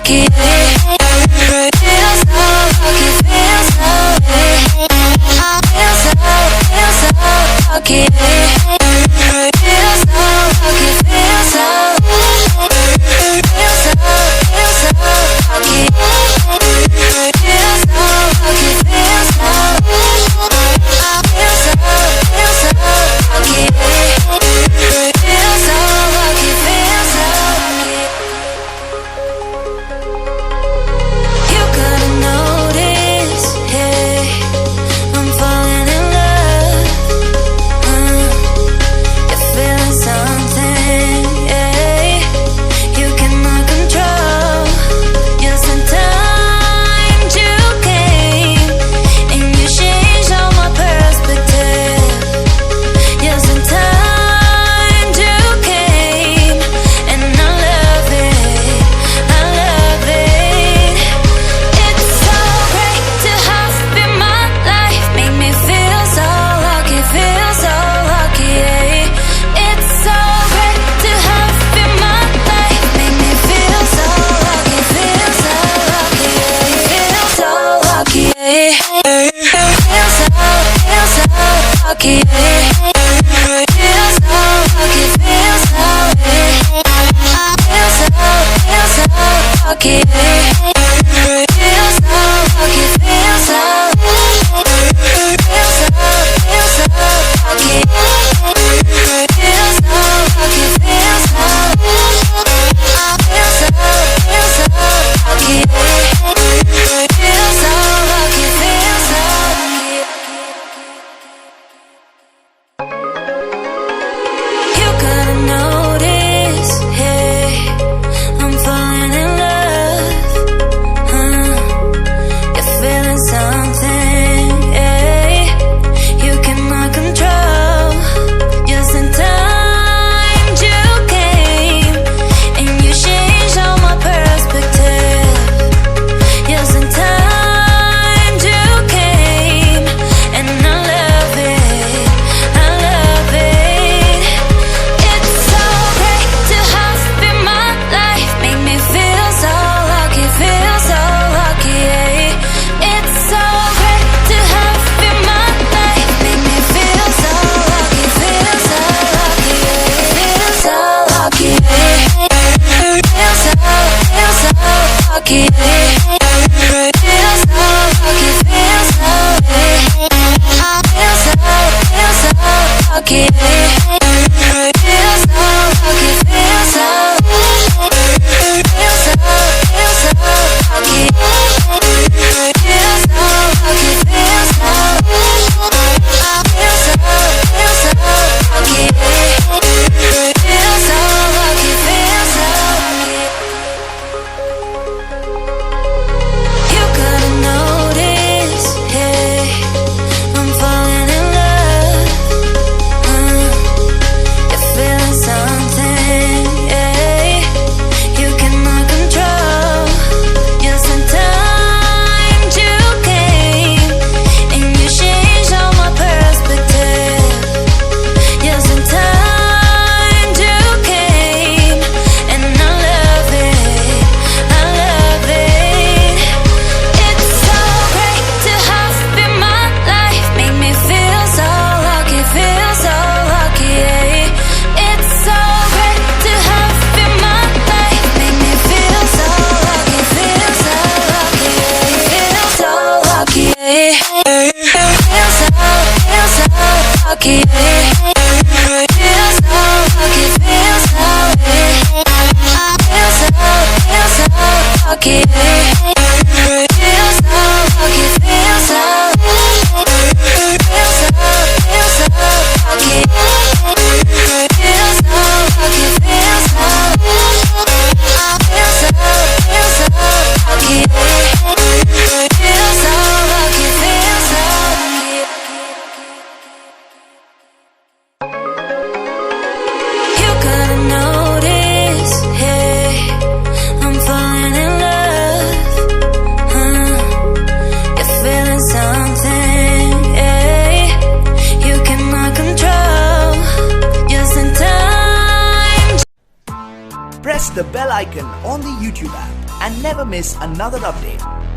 lucky. Feel so lucky, feel so lucky. Feel so lucky, feel so lucky. Feel so lucky, feel so lucky. Feel so lucky, feel so lucky. You gotta notice, hey, I'm falling in love. You're feeling something, yeah. You cannot control. Yes, in time you came and you changed all my perspective. Yes, in time you came and I love it, I love it. It's so great to have you in my life, make me feel so lucky, yeah. It's so great to have you in my life, make me feel so lucky, yeah. Feel so lucky, yeah. Feel so lucky, yeah. Feel so lucky, feel so lucky, yeah. Feel so lucky, feel so lucky. Feel so lucky, feel so lucky. Feel so lucky, feel so lucky. You gotta notice, hey, I'm falling in love. You're feeling something, yeah. You cannot control. Just in time you came and you changed all my perspective. Yes, in time you came and I love it, I love it. It's so great to have you in my life, make me feel so lucky, yeah. It's so great to have you in my life, make me feel so lucky, yeah. Feel so lucky, yeah. Feel so lucky, yeah. Feel so lucky, feel so lucky, yeah. Feel so lucky, feel so lucky. Feel so lucky, feel so lucky. Feel so lucky, feel so lucky. You gotta notice, hey, I'm falling in love. You're feeling something, yeah. You cannot control. Yes, in time you came and you changed all my perspective. Yes, in time you came and I love it, I love it. It's so great to have you in my life, make me feel so lucky, yeah. It's so great to have you in my life, make me feel so lucky, yeah. Feel so lucky, yeah. Feel so lucky, yeah. Feel so lucky, feel so lucky, yeah. Feel so lucky, feel so lucky. Feel so lucky, feel so lucky. Feel so lucky, feel so lucky. You gotta notice, hey, I'm falling in love. You're feeling something, yeah. You cannot control. Just in time. Press the bell icon on the YouTube app and never miss another update.